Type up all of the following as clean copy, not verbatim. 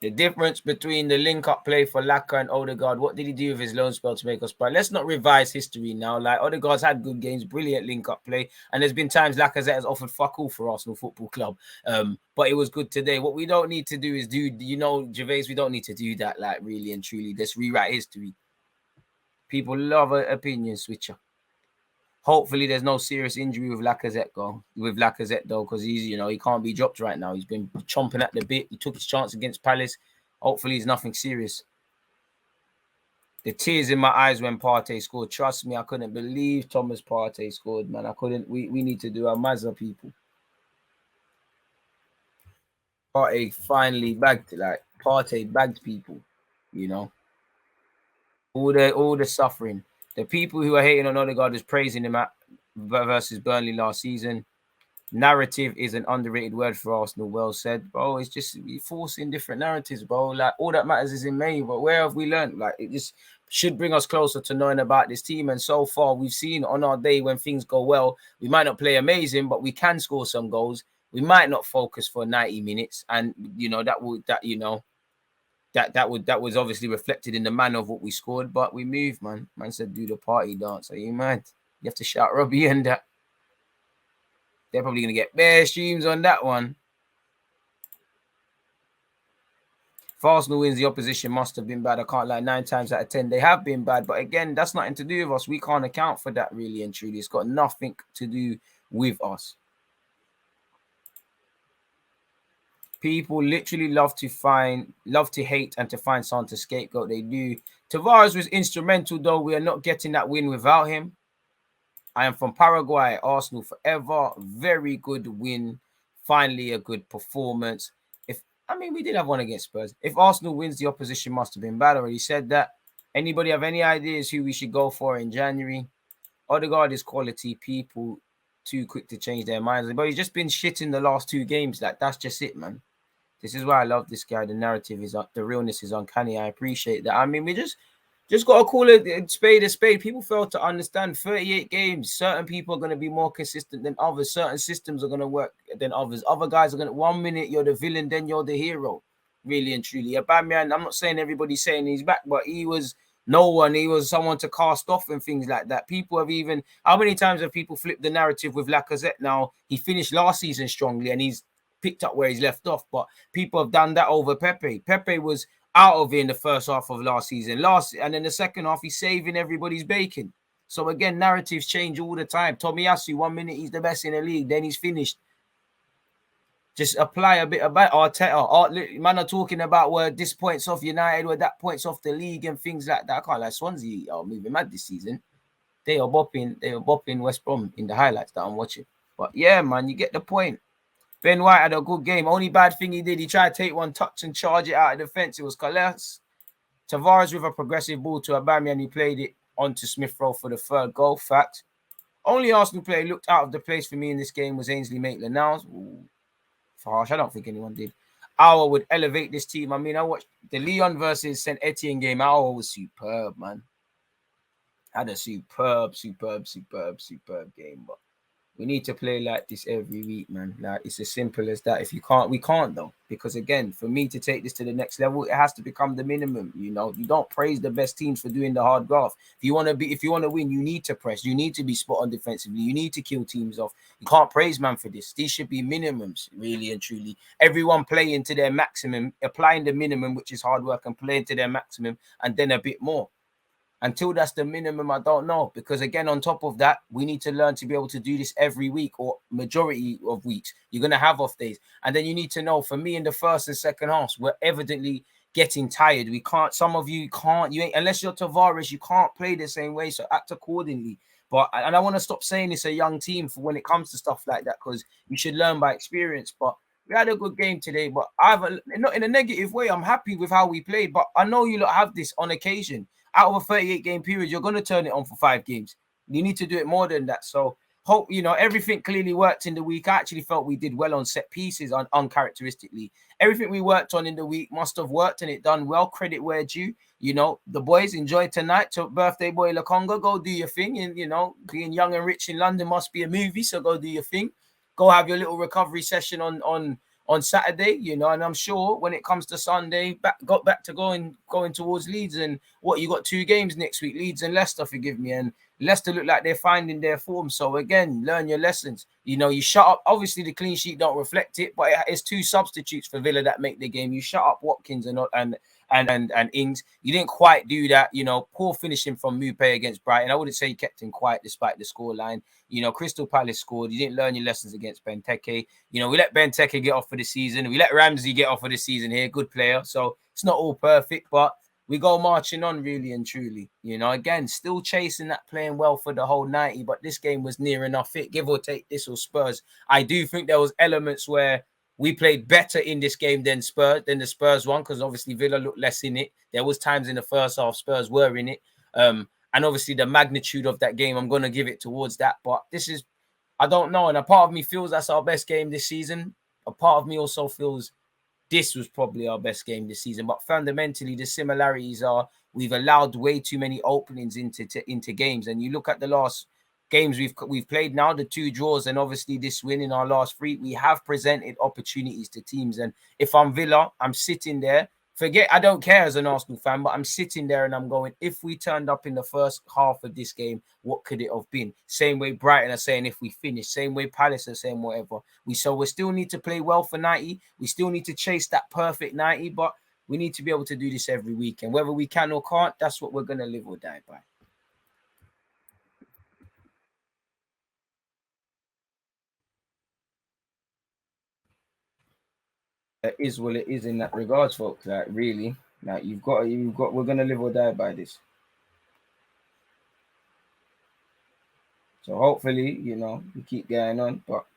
The difference between the link-up play for Laka and Odegaard, what did he do with his loan spell to make us proud? Let's not revise history now. Like, Odegaard's had good games, brilliant link-up play, and there's been times Lacazette has offered fuck all for Arsenal Football Club, but it was good today. What we don't need to do is Gervais, we don't need to do that, like, really and truly. Just rewrite history. People love an opinion switcher. Hopefully, there's no serious injury with Lacazette though, because he can't be dropped right now. He's been chomping at the bit. He took his chance against Palace. Hopefully, it's nothing serious. The tears in my eyes when Partey scored. Trust me, I couldn't believe Thomas Partey scored, man. I couldn't. We need to do our Mazza, people. Partey finally bagged, Partey bagged people, All the suffering. The people who are hating on Odegaard was praising him versus Burnley last season. Narrative is an underrated word for Arsenal. Well said, bro. It's just forcing different narratives, bro. Like, all that matters is in May, but where have we learned? Like, it just should bring us closer to knowing about this team. And so far, we've seen on our day when things go well, we might not play amazing, but we can score some goals. We might not focus for 90 minutes, and that was obviously reflected in the manner of what we scored, but we moved, man. Man said, do the party dance. Are you mad? You have to shout Robbie and that. They're probably going to get bare streams on that one. If Arsenal wins, the opposition must have been bad. I can't lie, 9 times out of 10, they have been bad. But again, that's nothing to do with us. We can't account for that, really and truly. It's got nothing to do with us. People literally love to hate and to find someone to scapegoat. They do. Tavares was instrumental, though. We are not getting that win without him. I am from Paraguay. Arsenal forever. Very good win. Finally, a good performance. We did have one against Spurs. If Arsenal wins, the opposition must have been bad. I already said that. Anybody have any ideas who we should go for in January? Odegaard is quality. People too quick to change their minds. But he's just been shit in the last 2 games. Like, that's just it, man. This is why I love this guy. The narrative is, the realness is uncanny. I appreciate that. We just got to call it a spade. People fail to understand 38 games. Certain people are going to be more consistent than others. Certain systems are going to work than others. Other guys are going to, 1 minute you're the villain, then you're the hero. Really and truly. Aubameyang, I'm not saying everybody's saying he's back, but he was no one. He was someone to cast off and things like that. People have even, how many times have people flipped the narrative with Lacazette now? He finished last season strongly and he's picked up where he's left off, but people have done that over Pepe. Pepe was out of it in the first half of last season. And then the second half, he's saving everybody's bacon. So again, narratives change all the time. Tomiyasu, 1 minute he's the best in the league, then he's finished. Just apply a bit about Arteta. Man are talking about where this points off United, where that points off the league and things like that. I can't lie, Swansea are moving mad this season. They are bopping West Brom in the highlights that I'm watching. But yeah, man, you get the point. Ben White had a good game. Only bad thing he did, he tried to take one touch and charge it out of defense. It was collapse. Tavares with a progressive ball to Aubameyang, and he played it onto Smith-Rowe for the 3rd goal. Fact. Only Arsenal player looked out of the place for me in this game was Ainsley Maitland-Niles. Harsh. I don't think anyone did. Aouar would elevate this team. I watched the Lyon versus St. Etienne game. Aouar was superb, man. Had a superb game, but we need to play like this every week, man. Like, it's as simple as that. If you can't, we can't, though. Because, again, for me to take this to the next level, it has to become the minimum, You don't praise the best teams for doing the hard graft. If you want to win, you need to press. You need to be spot on defensively. You need to kill teams off. You can't praise man for this. These should be minimums, really and truly. Everyone playing to their maximum, applying the minimum, which is hard work, and playing to their maximum, and then a bit more. Until that's the minimum, I don't know. Because, again, on top of that, we need to learn to be able to do this every week or majority of weeks. You're going to have off days. And then you need to know, for me, in the first and second halves, we're evidently getting tired. We can't, some of you can't, unless you're Tavares, you can't play the same way. So act accordingly. And I want to stop saying it's a young team for when it comes to stuff like that, because you should learn by experience. But we had a good game today, but not in a negative way. I'm happy with how we played, but I know you lot have this on occasion. Out of a 38-game period, you're going to turn it on for 5 games. You need to do it more than that. So, hope, everything clearly worked in the week. I actually felt we did well on set pieces, uncharacteristically. Everything we worked on in the week must have worked and it done well. Credit where due. The boys enjoyed tonight. To birthday boy Lakonga, go do your thing. And, being young and rich in London must be a movie, so go do your thing. Go have your little recovery session on on Saturday, you know, and I'm sure when it comes to Sunday, got back to going towards Leeds. And what, you got 2 games next week, Leeds and Leicester, forgive me, and Leicester look like they're finding their form. So again, learn your lessons. You know, you shut up. Obviously, the clean sheet don't reflect it, but it's 2 substitutes for Villa that make the game. You shut up Watkins and Ings. You didn't quite do that. You know, poor finishing from Mupé against Brighton. I wouldn't say you kept him quiet despite the scoreline. You know, Crystal Palace scored. You didn't learn your lessons against Benteke. You know, we let Benteke get off for the season. We let Ramsey get off for the season here. Good player. So it's not all perfect, but we go marching on really and truly. You know, again, still chasing that, playing well for the whole 90, but this game was near enough it, give or take this or Spurs. I do think there was elements where we played better in this game than the Spurs one, because obviously Villa looked less in it. There was times in the first half Spurs were in it. And obviously the magnitude of that game, I'm going to give it towards that. But this is, I don't know. And a part of me feels that's our best game this season. A part of me also feels this was probably our best game this season. But fundamentally, the similarities are we've allowed way too many openings into games. And you look at the last games we've played now, the 2 draws, and obviously this win in our last 3, we have presented opportunities to teams. And if I'm Villa, I'm sitting there. I don't care as an Arsenal fan, but I'm sitting there and I'm going, if we turned up in the first half of this game, what could it have been? Same way Brighton are saying if we finish, same way Palace are saying whatever. We still need to play well for 90. We still need to chase that perfect 90, but we need to be able to do this every week. And whether we can or can't, that's what we're going to live or die by. It is what it is in that regards, folks. Like really, like we're gonna live or die by this. So hopefully, you know, we keep going on, but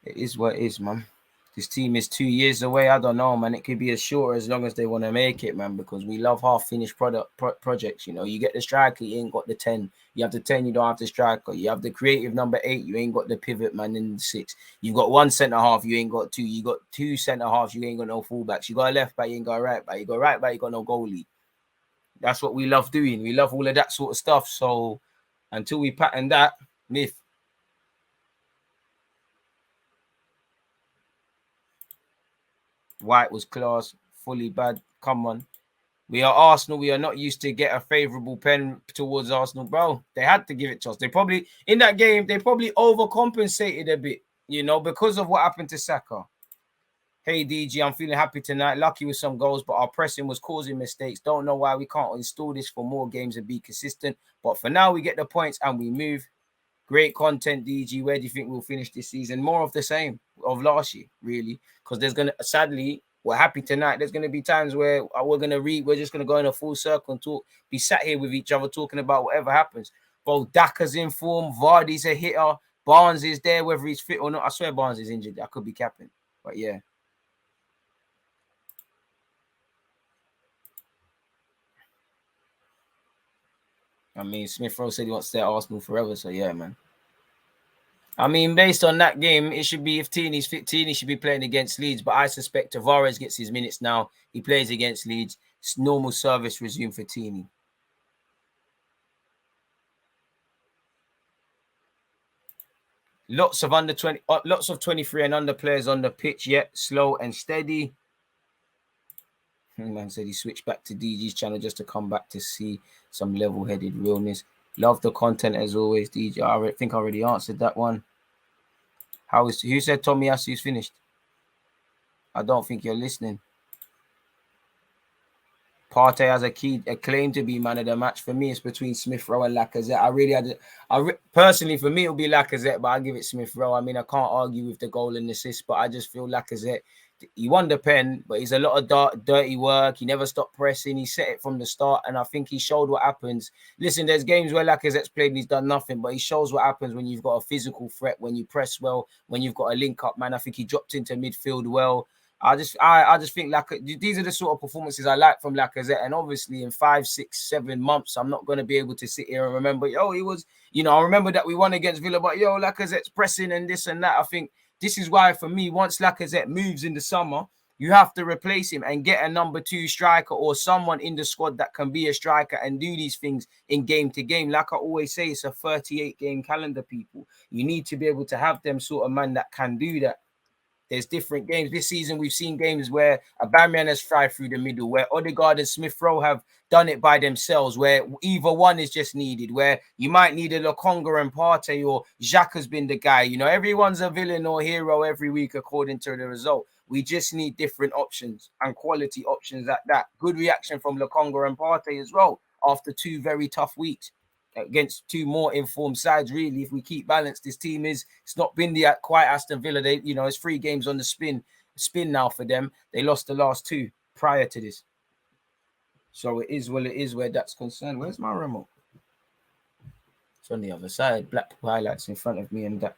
it is what it is, man. This team is 2 years away. I don't know, man. It could be as short as long as they want to make it, man, because we love half-finished projects. You know, you get the striker, you ain't got the 10. You have the 10, you don't have the striker. You have the creative number 8, you ain't got the pivot man in the 6. You've got 1 centre-half, you ain't got 2. You got 2 centre-halves, you ain't got no fullbacks. You got a left back, you ain't got a right back. You got right back, you got no goalie. That's what we love doing. We love all of that sort of stuff. So until we pattern that, myth. White was class, fully bad. Come on. We are Arsenal. We are not used to get a favourable pen towards Arsenal, bro. They had to give it to us. They probably, in that game, they probably overcompensated a bit, you know, because of what happened to Saka. Hey, DG, I'm feeling happy tonight. Lucky with some goals, but our pressing was causing mistakes. Don't know why we can't install this for more games and be consistent. But for now, we get the points and we move. Great content, DG. Where do you think we'll finish this season? More of the same of last year, really. Because sadly, we're happy tonight. There's gonna be times where we're just gonna go in a full circle and talk, be sat here with each other talking about whatever happens. Both Daka's in form, Vardy's a hitter, Barnes is there, whether he's fit or not. I swear Barnes is injured. I could be capping. But yeah. I mean, Smith Rowe said he wants to stay at Arsenal forever, so yeah, man. I mean, based on that game, it should be if Tini's fit, Tini should be playing against Leeds. But I suspect Tavares gets his minutes now. He plays against Leeds. It's normal service resume for Tini. Lots of under 20, lots of 23 and under players on the pitch, yet slow and steady. Man said he switched back to DG's channel just to come back to see some level-headed realness. Love the content as always, DG. I think I already answered that one. Who said Tomiyasu's finished? I don't think you're listening. Partey has a claim to be man of the match. For me, it's between Smith Rowe and Lacazette. Personally, for me, it'll be Lacazette, but I'll give it Smith Rowe. I mean, I can't argue with the goal and assist, but I just feel Lacazette, he won the pen, but he's a lot of dirty work. He never stopped pressing. He set it from the start, and I think he showed what happens. Listen, there's games where Lacazette's played and he's done nothing, but he shows what happens when you've got a physical threat, when you press well, when you've got a link up, man. I think he dropped into midfield well. I just think these are the sort of performances I like from Lacazette. And obviously in 5, 6, 7 months, I'm not going to be able to sit here and remember, he was, I remember that we won against Villa, but Lacazette's pressing and this and that. I think this is why for me, once Lacazette moves in the summer, you have to replace him and get a number 2 striker or someone in the squad that can be a striker and do these things in game to game. Like I always say, it's a 38 game calendar, people. You need to be able to have them sort of man that can do that. There's different games. This season, we've seen games where Aubameyang has thrived through the middle, where Odegaard and Smith-Rowe have done it by themselves, where either one is just needed, where you might need a Lokonga and Partey, or Xhaka has been the guy. You know, everyone's a villain or hero every week according to the result. We just need different options and quality options at that. Good reaction from Lokonga and Partey as well after 2 very tough weeks against 2 more informed sides. Really, if we keep balanced, this team it's not been the quite Aston Villa. They, you know, it's 3 games on the spin now for them. They lost the last 2 prior to this. So it is where that's concerned. Where's my remote? It's on the other side. Black highlights in front of me and that.